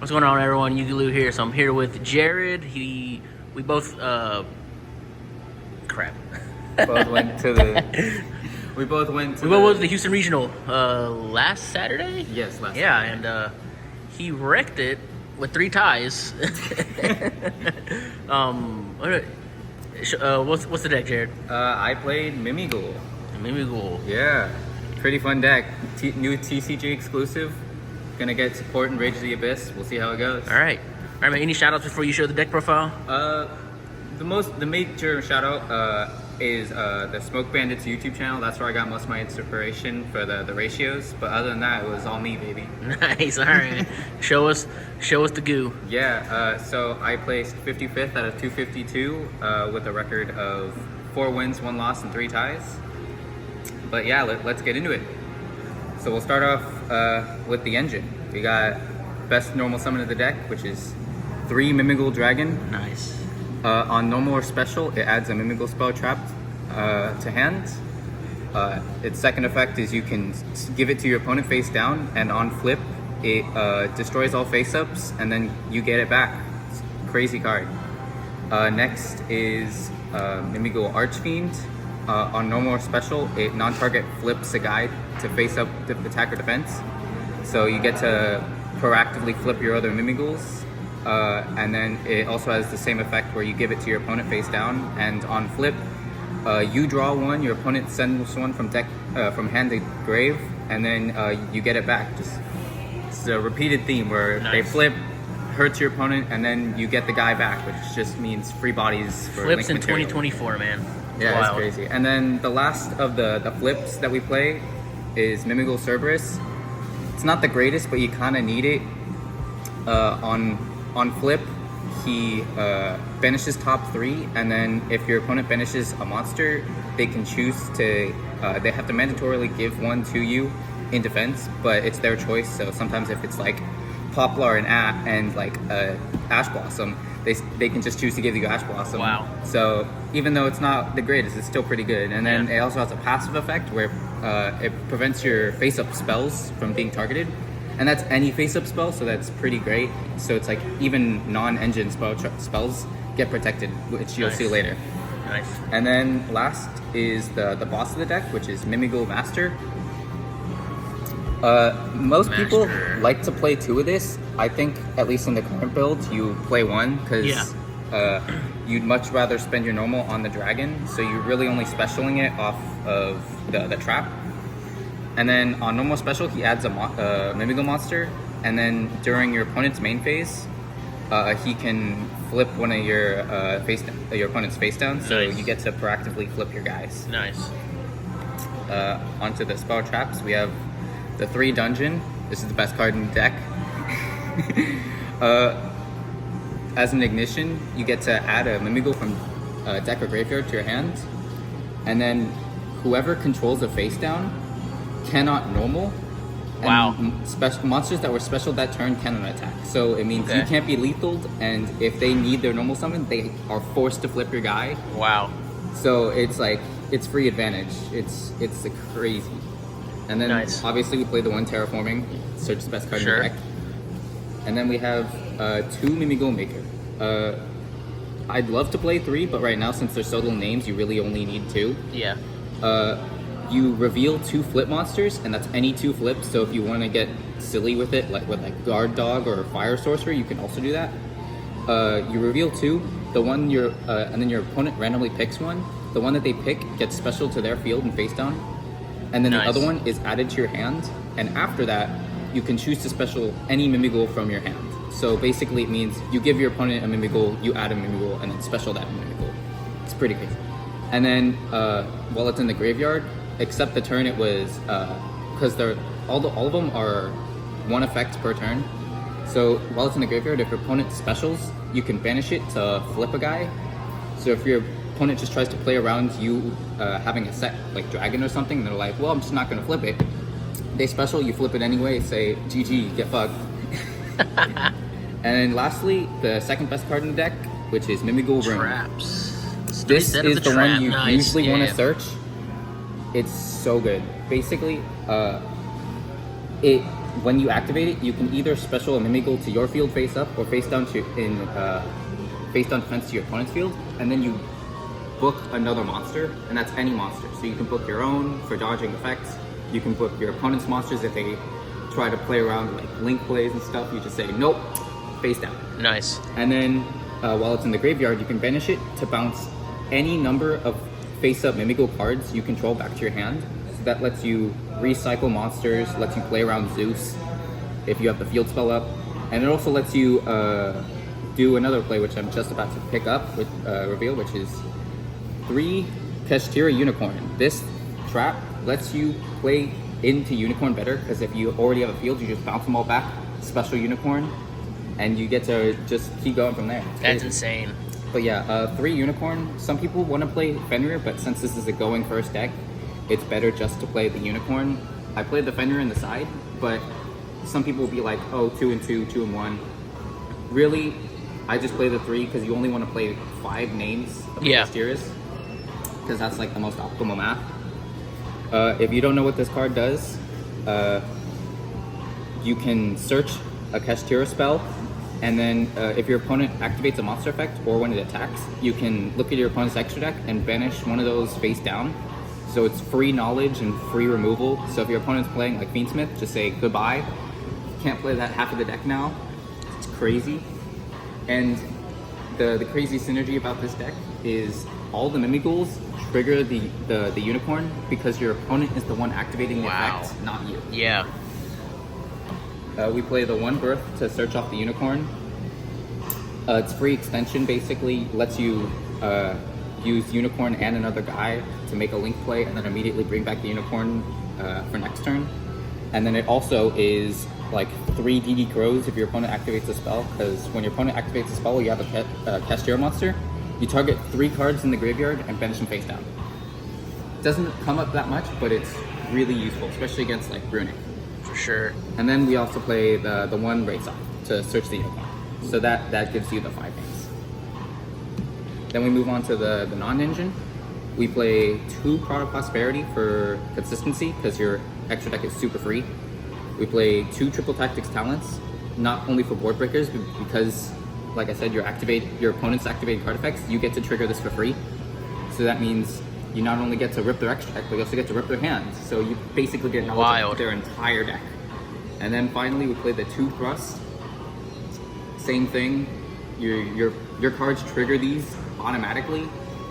What's going on, everyone? Yugioh here. So I'm here with Jared. We both crap. Both went to the. We both went to. We both went to the Houston Regional last Saturday. Yes, last. Yeah, Saturday. and he wrecked it with 3 ties. What's the deck, Jared? I played Mimighoul. Mimighoul. Yeah, pretty fun deck. New TCG exclusive. Gonna get support in Rage of the Abyss. We'll see how it goes. All right, man. Any shout outs before you show the deck profile? The major shout out is the Smoke Bandits YouTube channel. That's where I got most of my inspiration for the ratios. But other than that, it was all me, baby. Nice. All right. show us the goo. Yeah. So I placed 55th out of 252 with a record of 4 wins, 1 loss, and 3 ties. But yeah, let's get into it. So we'll start off with the engine. We got best normal summon of the deck, which is 3 Mimighoul Dragon. Nice. On normal or special, it adds a Mimighoul spell trap to hand. Its second effect is you can give it to your opponent face down, and on flip, it destroys all face-ups, and then you get it back. It's a crazy card. Next is Mimighoul Archfiend. On normal or special, it non-target flips a guy to face up attack or defense. So you get to proactively flip your other Mimighouls. And then it also has the same effect where you give it to your opponent face down, and on flip, you draw 1, your opponent sends 1 from hand to grave, and then you get it back. It's a repeated theme where Nice. they flip, hurts your opponent, and then you get the guy back, which just means free bodies for Flips link in material. 2024, man. Yeah, Wild. it's crazy. And then the last of the flips that we play is Mimighoul Cerberus. It's not the greatest, but you kind of need it. On flip, he banishes top 3, and then if your opponent banishes a monster, they can choose to. They have to mandatorily give 1 to you in defense, but it's their choice. So sometimes if it's like Poplar and like Ash Blossom, they can just choose to give you Ash Blossom. Wow. So even though it's not the greatest, it's still pretty good. And then Yeah. it also has a passive effect where it prevents your face-up spells from being targeted. And that's any face-up spell, so that's pretty great. So it's like even non-engine spells get protected, which you'll Nice. see later. Nice. And then last is the boss of the deck, which is Mimighoul Master. Most people Master. like to play 2 of this. I think, at least in the current build, you play 1 because you'd much rather spend your normal on the dragon. So you're really only specialing it off of the trap. And then on normal special, he adds a Mimighoul monster. And then during your opponent's main phase, he can flip one of your your opponent's face down. So Nice. you get to proactively flip your guys. Nice. Onto the spell traps, we have the 3 dungeon. This is the best card in the deck. As an ignition, you get to add a Mimighoul from deck or graveyard to your hand, and then whoever controls a face down cannot normal. Wow. And monsters that were special that turn cannot attack. So it means Okay. you can't be lethaled, and if they need their normal summon, they are forced to flip your guy. Wow. So it's like, it's free advantage. It's crazy. And then Nice. obviously we play the 1 terraforming, search the best card Sure. in the deck. And then we have 2 Mimighoul Maker. I'd love to play 3, but right now since there's so little names, you really only need 2. Yeah. You reveal 2 flip monsters, and that's any 2 flips. So if you want to get silly with it, like with like Guard Dog or Fire Sorcerer, you can also do that. You reveal 2. The one and then your opponent randomly picks 1. The one that they pick gets special to their field and face down. And then Nice. the other one is added to your hand. And after that, you can choose to special any Mimighoul from your hand. So basically, it means you give your opponent a Mimighoul, you add a Mimighoul, and then special that Mimighoul. It's pretty crazy. And then while it's in the graveyard, except the turn it was, because all of them are 1 effect per turn. So while it's in the graveyard, if your opponent specials, you can banish it to flip a guy. So if your opponent just tries to play around you having a set like dragon or something, and they're like, well, I'm just not going to flip it. They special, you flip it anyway, say, GG, get fucked. And then lastly, the second best card in the deck, which is Mimighoul Room. Traps. This Instead of is the trap. one you Nice. usually want Yeah. to search. It's so good. Basically, it when you activate it, you can either special a Mimighoul to your field face up or face down face down defense to your opponent's field, and then you book another monster, and that's any monster. So you can book your own for dodging effects. You can book your opponent's monsters if they try to play around like link plays and stuff. You just say nope, face down. Nice. And then while it's in the graveyard, you can banish it to bounce any number of face-up Mimighoul cards you control back to your hand. So that lets you recycle monsters, lets you play around Zeus if you have the field spell up, and it also lets you do another play, which I'm just about to pick up with reveal, which is 3 Kashtira Unicorn. This trap lets you play into Unicorn better, because if you already have a field, you just bounce them all back, special Unicorn, and you get to just keep going from there. That's insane. But yeah, 3 Unicorn. Some people want to play Fenrir, but since this is a going first deck, it's better just to play the Unicorn. I played the Fenrir in the side, but some people will be like, oh, 2 and 2, 2 and 1. Really, I just play the 3 because you only want to play 5 names of the Kashtiras, because that's like the most optimal math. If you don't know what this card does, you can search a Kashtira spell, and then if your opponent activates a monster effect or when it attacks, you can look at your opponent's extra deck and banish one of those face down. So it's free knowledge and free removal. So if your opponent's playing like Fiendsmith, just say goodbye. Can't play that half of the deck now. It's crazy. And the crazy synergy about this deck is all the Mimighouls trigger the Unicorn because your opponent is the one activating the effect, not you. Yeah. We play the 1 Birth to search off the Unicorn. It's free extension, basically. Lets you use Unicorn and another guy to make a link play and then immediately bring back the Unicorn for next turn. And then it also is like 3 DD Crows if your opponent activates a spell, because when your opponent activates a spell, you have a Kashtira monster, you target 3 cards in the graveyard and banish them face down. It doesn't come up that much, but it's really useful, especially against like Runic. For sure. And then we also play the 1 Raid Sock to search the Unicorn. So that gives you the 5 names. Then we move on to the non-engine. We play 2 Product Prosperity for consistency, because your extra deck is super free. We play 2 Triple Tactics Talents, not only for board breakers, but because, like I said, your opponent's activated card effects, you get to trigger this for free. So that means you not only get to rip their extra deck, but you also get to rip their hands. So you basically get knowledge of their entire deck. And then finally, we play the 2 Thrust. Same thing. Your cards trigger these automatically.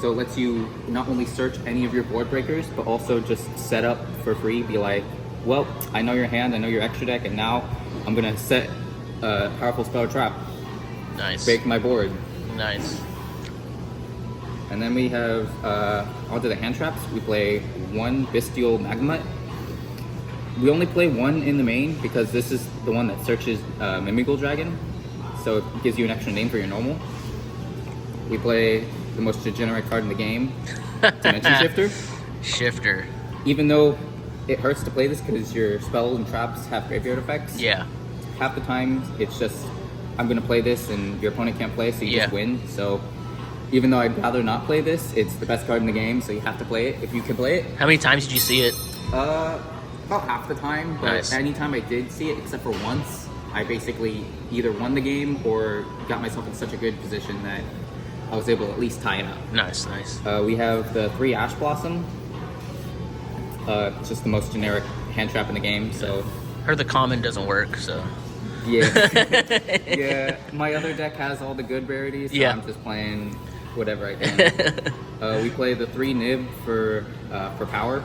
So it lets you not only search any of your board breakers, but also just set up for free. Be like, well, I know your hand, I know your extra deck, and now I'm gonna set a powerful spell trap. Nice. Break my board. Nice. And then we have, onto the hand traps, we play 1 Bestial Magmut. We only play 1 in the main because this is the one that searches Mimighoul Dragon, so it gives you an extra name for your normal. We play the most degenerate card in the game, Dimension Shifter. Shifter. Even though it hurts to play this because your spells and traps have graveyard effects, half the time it's just, I'm going to play this and your opponent can't play, so you just win. So even though I'd rather not play this, it's the best card in the game, so you have to play it if you can play it. How many times did you see it? About half the time, but anytime I did see it, except for once, I basically either won the game or got myself in such a good position that I was able to at least tie it up. Nice, nice. We have the 3 Ash Blossom. It's just the most generic hand trap in the game, so... Heard the common doesn't work, so... Yeah. Yeah, my other deck has all the good rarities, so I'm just playing whatever I can. We play the 3 Nib for power,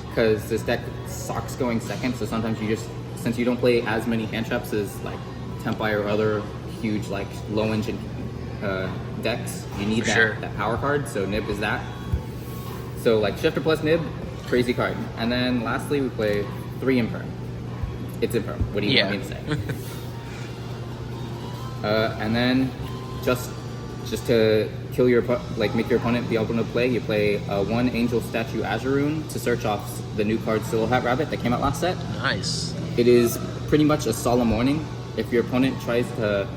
because this deck sucks going second, so sometimes you just, since you don't play as many hand traps as like Tempai or other huge like low engine decks, you need that power card, so Nib is that. So like Shifter plus Nib, crazy card. And then lastly we play 3 Imperm. It's Imperm, what do you want me to say? And then just to kill your, like make your opponent be able to play, you play 1 Angel Statue Azuroon to search off the new card Silhouette Hat Rabbit that came out last set. Nice. It is pretty much a solemn warning. If your opponent tries to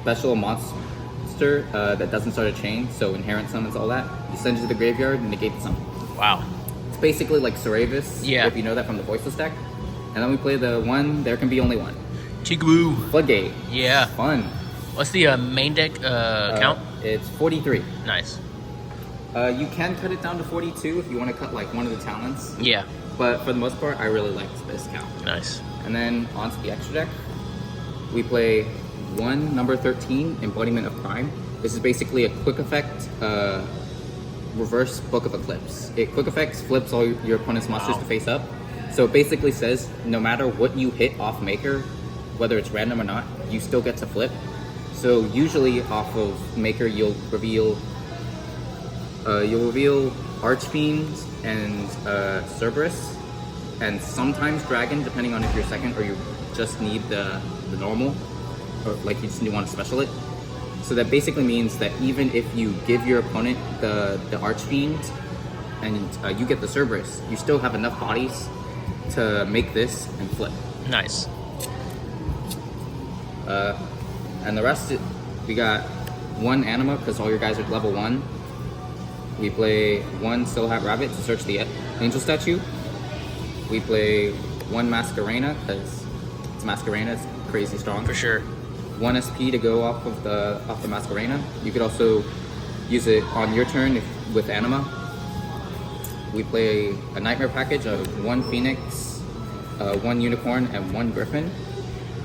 special a monster that doesn't start a chain, so inherent summons all that, you send it to the graveyard and negate the summon. Wow. It's basically like Saravis, if you know that from the Voiceless deck. And then we play the one, there can be only one. Chigaboo. Floodgate. Yeah. Fun. What's the main deck count? It's 43. Nice. You can cut it down to 42 if you want to cut like one of the talents. Yeah. But for the most part, I really liked this count. Nice. And then onto the extra deck, we play one number 13, Embodiment of Crime. This is basically a quick effect, reverse Book of Eclipse. It quick effects flips all your opponent's monsters to face up. So it basically says no matter what you hit off Maker, whether it's random or not, you still get to flip. So usually off of Maker, you'll reveal Archfiend and Cerberus, and sometimes Dragon, depending on if you're second or you just need the normal, or like you just want to special it. So that basically means that even if you give your opponent the Archfiend and you get the Cerberus, you still have enough bodies to make this and flip. Nice. And the rest, we got one Anima because all your guys are level 1. We play one Still Hat Rabbit to search the Angel statue. We play one Masquerena because it's Masquerena, it's crazy strong. For sure. One SP to go off the Masquerena. You could also use it on your turn with Anima. We play a Nightmare package of one Phoenix, one Unicorn, and one Griffin.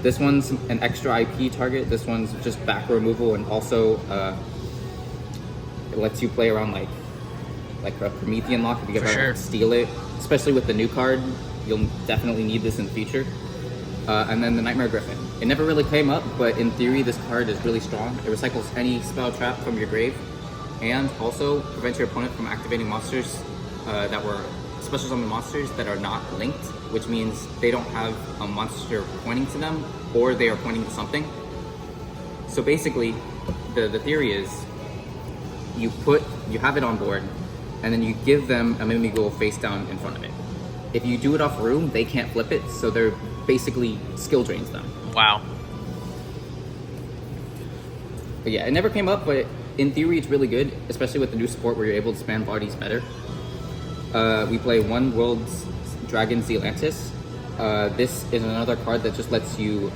This one's an extra IP target. This one's just back removal, and also it lets you play around like a Promethean lock if you get to steal it. Especially with the new card, you'll definitely need this in the future. And then the Nightmare Griffin. It never really came up, but in theory, this card is really strong. It recycles any spell trap from your grave, and also prevents your opponent from activating monsters that were special summon monsters that are not linked, which means they don't have a monster pointing to them, or they are pointing to something. So basically, the theory is you have it on board, and then you give them a Mimighoul face down in front of it. If you do it off room, they can't flip it, so they're basically skill drains them. Wow. But yeah, it never came up, but in theory it's really good, especially with the new support where you're able to spam bodies better. We play one World's Dragon Zealantis. This is another card that just lets you...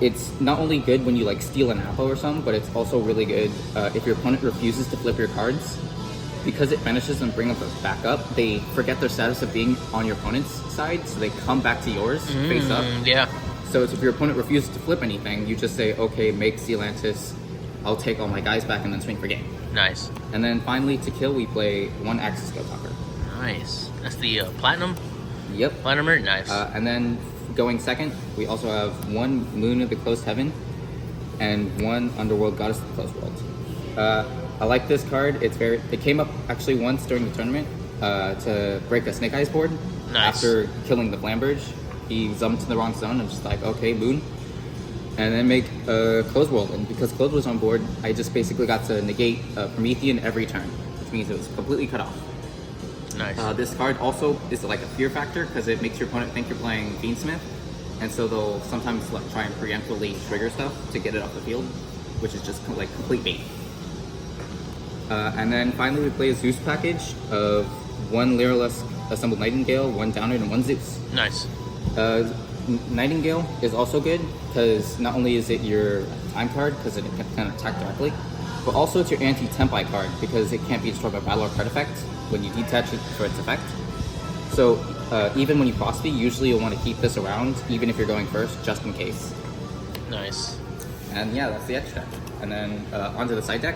it's not only good when you like steal an apple or something, but it's also really good if your opponent refuses to flip your cards. Because it finishes and brings them back up, they forget their status of being on your opponent's side, so they come back to yours, face up. Yeah. So if your opponent refuses to flip anything, you just say, okay, make Zealantis, I'll take all my guys back and then swing for game. Nice. And then finally, to kill, we play one Axis Go Talker. Nice. That's the Platinum? Yep. Platinumer? Nice. And then going second, we also have one Moon of the Closed Heaven and one Underworld Goddess of the Closed World. I like this card. It came up actually once during the tournament to break a Snake Eyes board. Nice. After killing the Flamberge. He jumped to the wrong zone. I'm just like, okay, Moon. And then make a Closed World. And because Closed was on board, I just basically got to negate Promethean every turn, which means it was completely cut off. Nice. This card also is like a fear factor because it makes your opponent think you're playing Fiendsmith. And so they'll sometimes like try and preemptively trigger stuff to get it off the field, which is just like complete bait. And then finally we play a Zeus package of one Lyraless Assembled Nightingale, one Downard, and one Zeus. Nice. Nightingale is also good because not only is it your time card because it can attack directly, but also it's your anti-Tempi card because it can't be destroyed by battle or card effect when you detach it for its effect. So even when you phosphate, usually you'll want to keep this around even if you're going first, just in case. Nice. And yeah, that's the extra. And then onto the side deck.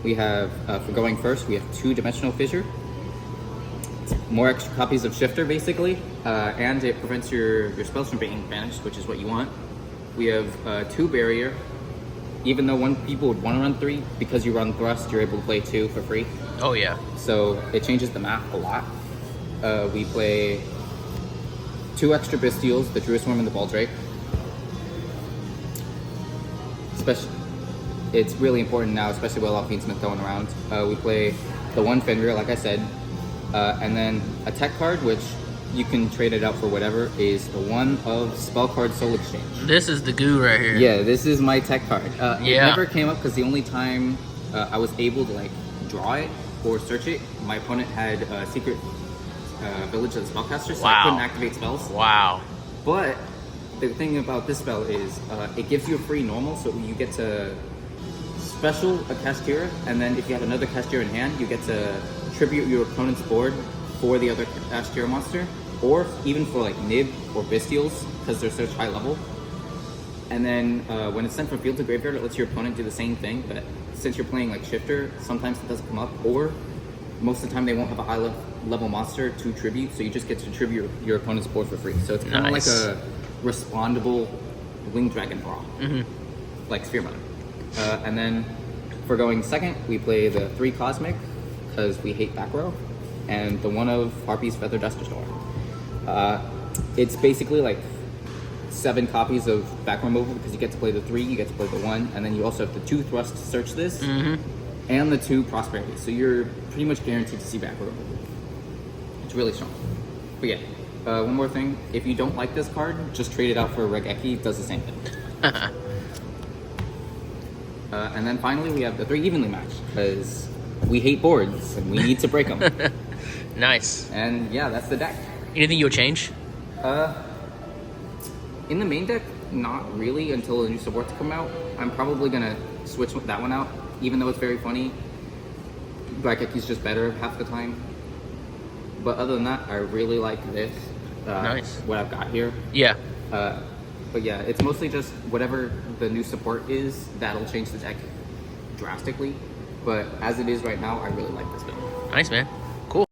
We have, for going first, we have 2-Dimensional Fissure. More extra copies of Shifter, basically. And it prevents your spells from being banished, which is what you want. We have 2 Barrier. Even though people would want to run 3, because you run Thrust, you're able to play 2 for free. Oh, yeah. So it changes the map a lot. We play 2 extra Bestials, the Druid Swarm and the Baldrake. It's really important now, especially with a lot of Fiendsmith going around. We play the one Fenrir, like I said, and then a tech card, which you can trade it out for whatever, is the one of Spell Card Soul Exchange. This is the goo right here. Yeah, this is my tech card. Yeah. It never came up because the only time I was able to like draw it or search it, my opponent had secret Village of the Spellcaster, so Wow. I couldn't activate spells. Wow. But the thing about this spell is it gives you a free normal, so you get to special a Kashtira, and then if you have another Kashtira in hand, you get to tribute your opponent's board for the other Kashtira monster, or even for like Nib or Bestials, because they're such high level. And then when it's sent from field to graveyard, it lets your opponent do the same thing, but since you're playing like Shifter, sometimes it doesn't come up, or most of the time they won't have a high level monster to tribute, so you just get to tribute your opponent's board for free. So it's kind of Nice. like a respondable Winged Dragon Brawl, like Sphere Mother. And then for going second, we play the 3 Cosmic, because we hate back row, and the 1 of Harpy's Feather Duster Storm. It's basically like 7 copies of back row removal, because you get to play the 3, you get to play the 1, and then you also have the 2 Thrust to search this, and the 2 Prosperity. So you're pretty much guaranteed to see back row removal. It's really strong. But yeah, one more thing. If you don't like this card, just trade it out for a Regeki. It does the same thing. And then finally, we have the 3 Evenly Match, because we hate boards, and we need to break them. Nice. And yeah, that's the deck. Anything you would change? In the main deck, not really until a new supports come out. I'm probably gonna switch that one out, even though it's very funny. Rageki's just better half the time. But other than that, I really like this. Nice. What I've got here. Yeah. But yeah, it's mostly just whatever the new support is, that'll change the deck drastically. But as it is right now, I really like this build. Nice, man.